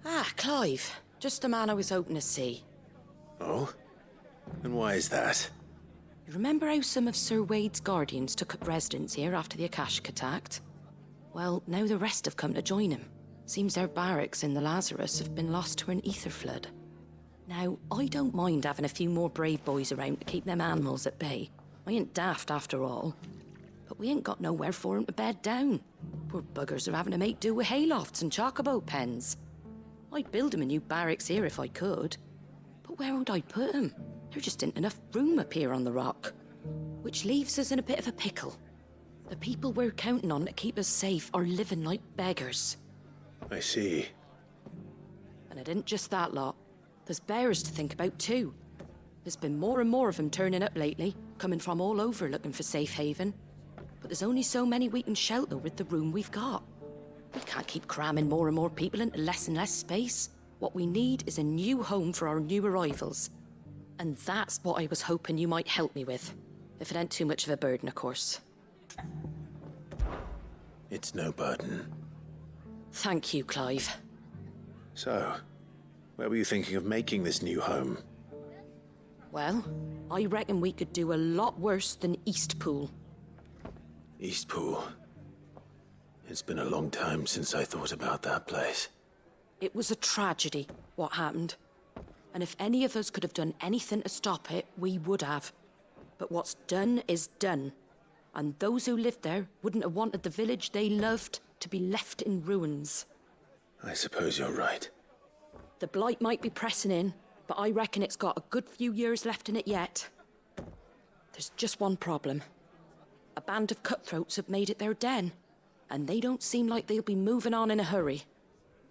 Ah, Clive. Just the man I was hoping to see. Oh? And why is that? You remember how some of Sir Wade's guardians took up residence here after the Akashic attacked? Well, now the rest have come to join him. Seems their barracks in the Lazarus have been lost to an ether flood. Now, I don't mind having a few more brave boys around to keep them animals at bay. I ain't daft after all. But we ain't got nowhere for 'em to bed down. Poor buggers are having to make do with haylofts and chocobo pens. I'd build 'em a new barracks here if I could. But where would I put 'em? There just ain't enough room up here on the rock. Which leaves us in a bit of a pickle. The people we're counting on to keep us safe are living like beggars. I see. And it ain't just that lot. There's bears to think about too. There's been more and more of them turning up lately, coming from all over looking for safe haven. But there's only so many we can shelter with the room we've got. We can't keep cramming more and more people into less and less space. What we need is a new home for our new arrivals. And that's what I was hoping you might help me with. If it ain't too much of a burden, of course. It's no burden. Thank you, Clive. So, where were you thinking of making this new home? Well, I reckon we could do a lot worse than Eastpool. Eastpool. It's been a long time since I thought about that place. It was a tragedy, what happened. And if any of us could have done anything to stop it, we would have. But what's done is done. And those who lived there wouldn't have wanted the village they loved to be left in ruins. I suppose you're right. The blight might be pressing in, but I reckon it's got a good few years left in it yet. There's just one problem. A band of cutthroats have made it their den, and they don't seem like they'll be moving on in a hurry.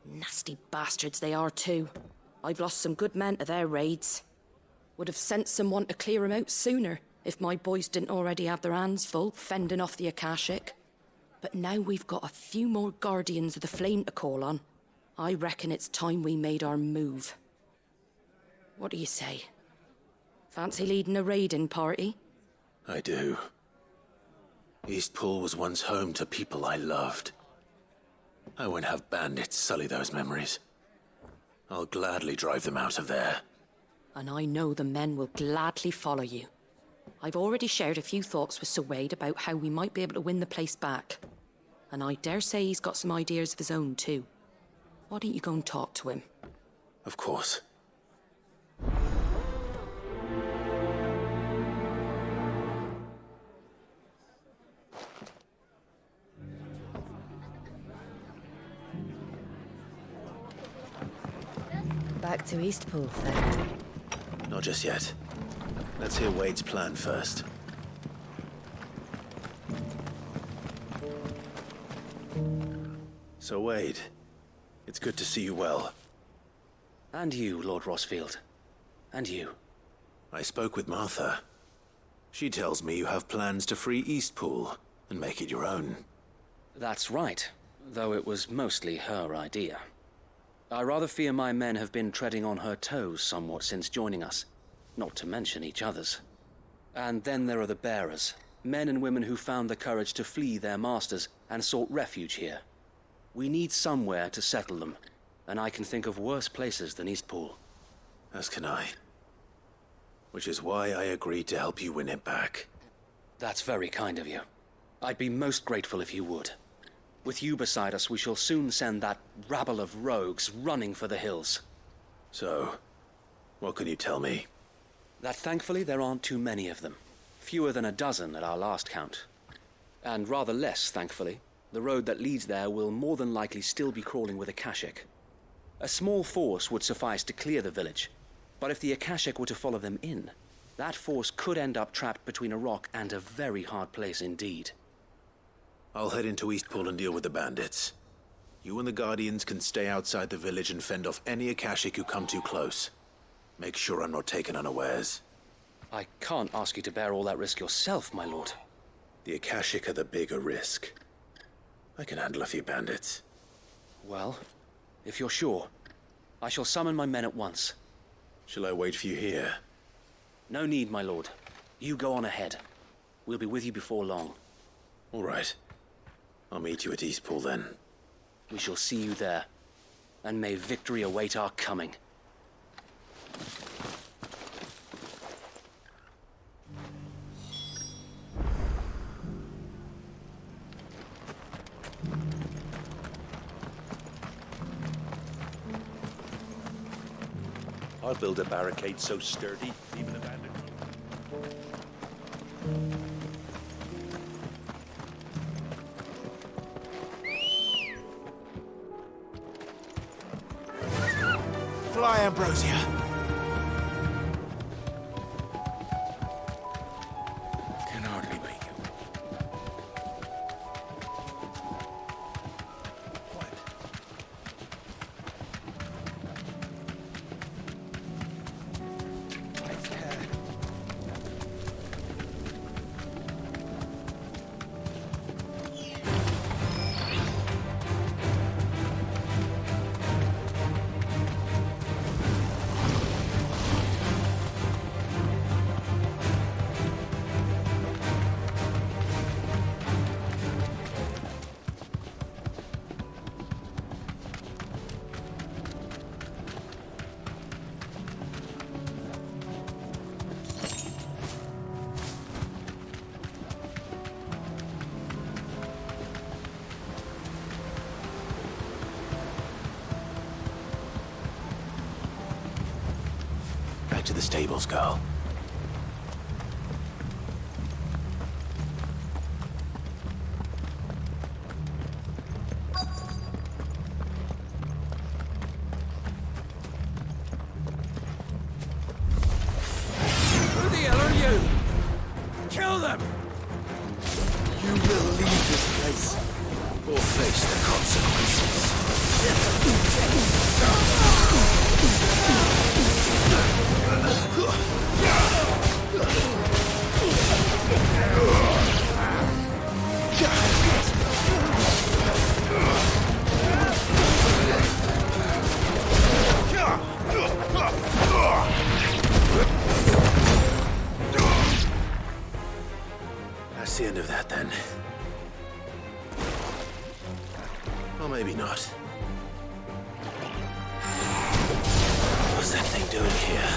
Nasty bastards they are too. I've lost some good men to their raids. Would have sent someone to clear 'em out sooner if my boys didn't already have their hands full fending off the Akashic. But now we've got a few more guardians of the flame to call on. I reckon it's time we made our move. What do you say? Fancy leading a raiding party? I do. Eastpool was once home to people I loved. I won't have bandits sully those memories. I'll gladly drive them out of there. And I know the men will gladly follow you. I've already shared a few thoughts with Sir Wade about how we might be able to win the place back. And I dare say he's got some ideas of his own too. Why don't you go and talk to him? Of course. Back to Eastpool, then. Not just yet. Let's hear Wade's plan first. So Wade, it's good to see you well. And you, Lord Rossfield. And you. I spoke with Martha. She tells me you have plans to free Eastpool and make it your own. That's right, though it was mostly her idea. I rather fear my men have been treading on her toes somewhat since joining us, not to mention each other's. And then there are the bearers, men and women who found the courage to flee their masters and sought refuge here. We need somewhere to settle them, and I can think of worse places than Eastpool. As can I. Which is why I agreed to help you win it back. That's very kind of you. I'd be most grateful if you would. With you beside us, we shall soon send that rabble of rogues running for the hills. So, what can you tell me? That thankfully there aren't too many of them. Fewer than a dozen at our last count. And rather less, thankfully. The road that leads there will more than likely still be crawling with Akashic. A small force would suffice to clear the village, but if the Akashic were to follow them in, that force could end up trapped between a rock and a very hard place indeed. I'll head into Eastpool and deal with the bandits. You and the Guardians can stay outside the village and fend off any Akashic who come too close. Make sure I'm not taken unawares. I can't ask you to bear all that risk yourself, my lord. The Akashic are the bigger risk. I can handle a few bandits. Well, if you're sure, I shall summon my men at once. Shall I wait for you here? No need, my lord. You go on ahead. We'll be with you before long. All right. I'll meet you at Eastpool then. We shall see you there, and may victory await our coming. I'll build a barricade so sturdy, even a bandit. Fly, Ambrosia. Can hardly wait you. Quiet. Back to the stables, girl. Who the hell are you? Kill them! You will leave this place, or face the consequences. That's the end of that, then. Or maybe not. What's that thing doing here?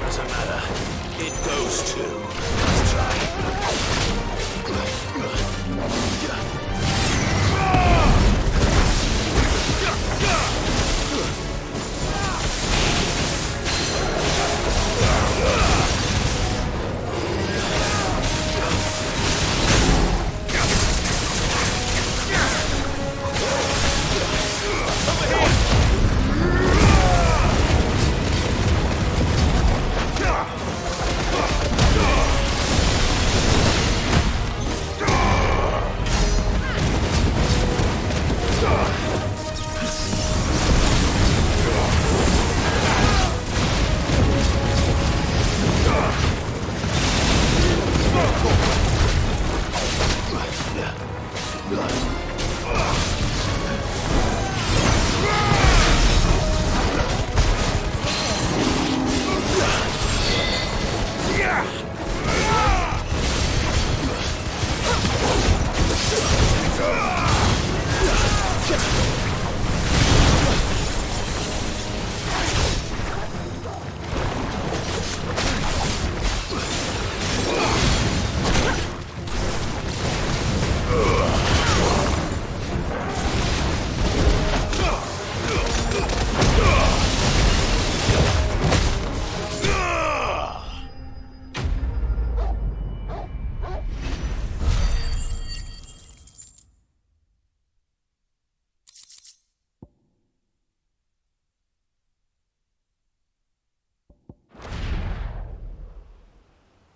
Doesn't matter. It goes to. Let's try.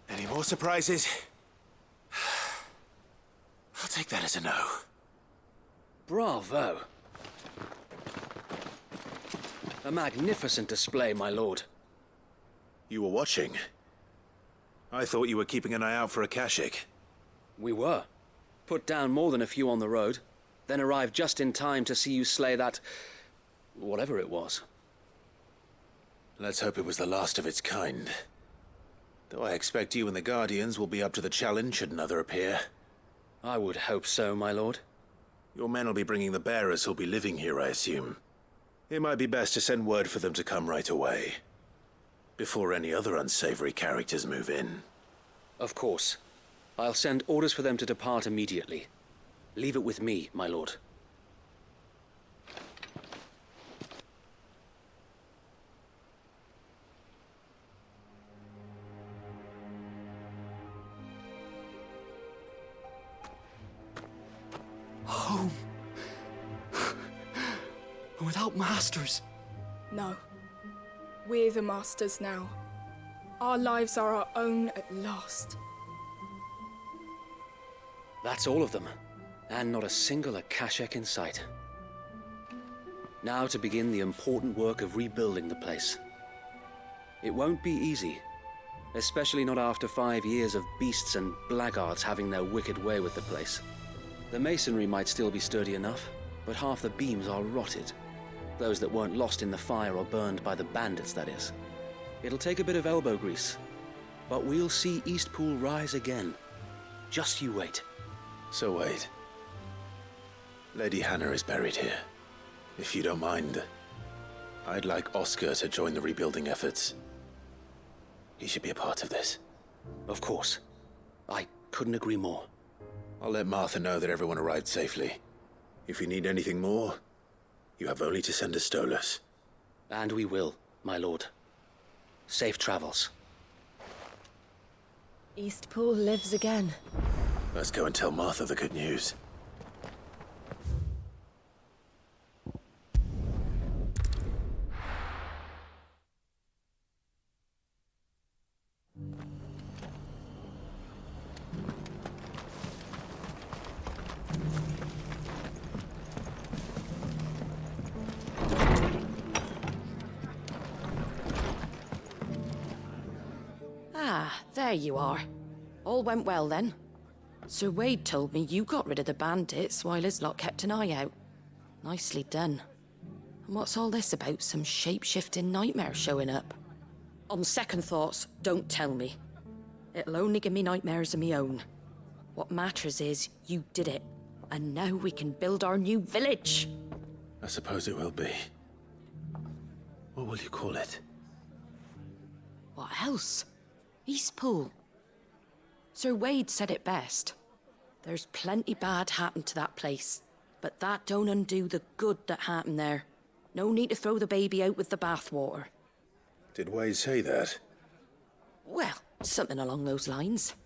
Any more surprises? I'll take that as a no. Bravo. A magnificent display, my lord. You were watching. I thought you were keeping an eye out for a Kashik. We were. Put down more than a few on the road, then arrived just in time to see you slay that... whatever it was. Let's hope it was the last of its kind. Though I expect you and the Guardians will be up to the challenge should another appear. I would hope so, my lord. Your men will be bringing the bearers who'll be living here, I assume. It might be best to send word for them to come right away, before any other unsavory characters move in. Of course. I'll send orders for them to depart immediately. Leave it with me, my lord. Home. Without masters. No. We're the masters now. Our lives are our own at last. That's all of them, and not a single Akashek in sight. Now to begin the important work of rebuilding the place. It won't be easy, especially not after 5 years of beasts and blackguards having their wicked way with the place. The masonry might still be sturdy enough, but half the beams are rotted. Those that weren't lost in the fire or burned by the bandits, that is. It'll take a bit of elbow grease, but we'll see Eastpool rise again. Just you wait. So wait. Lady Hannah is buried here. If you don't mind, I'd like Oscar to join the rebuilding efforts. He should be a part of this. Of course. I couldn't agree more. I'll let Martha know that everyone arrived safely. If you need anything more, you have only to send a Stolas. And we will, my lord. Safe travels. Eastpool lives again. Let's go and tell Martha the good news. Ah, there you are. All went well then. Sir Wade told me you got rid of the bandits while his lot kept an eye out. Nicely done. And what's all this about some shape-shifting nightmare showing up? On second thoughts, don't tell me. It'll only give me nightmares of me own. What matters is you did it. And now we can build our new village. I suppose it will be. What will you call it? What else? Eastpool. Sir Wade said it best. There's plenty bad happened to that place, but that don't undo the good that happened there. No need to throw the baby out with the bathwater. Did Wade say that? Well, something along those lines.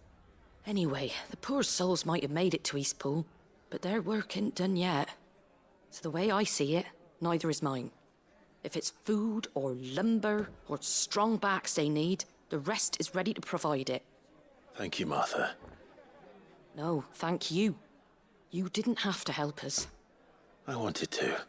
Anyway, the poor souls might have made it to Eastpool, but their work ain't done yet. So the way I see it, neither is mine. If it's food or lumber or strong backs they need, the rest is ready to provide it. Thank you, Martha. No, thank you. You didn't have to help us. I wanted to.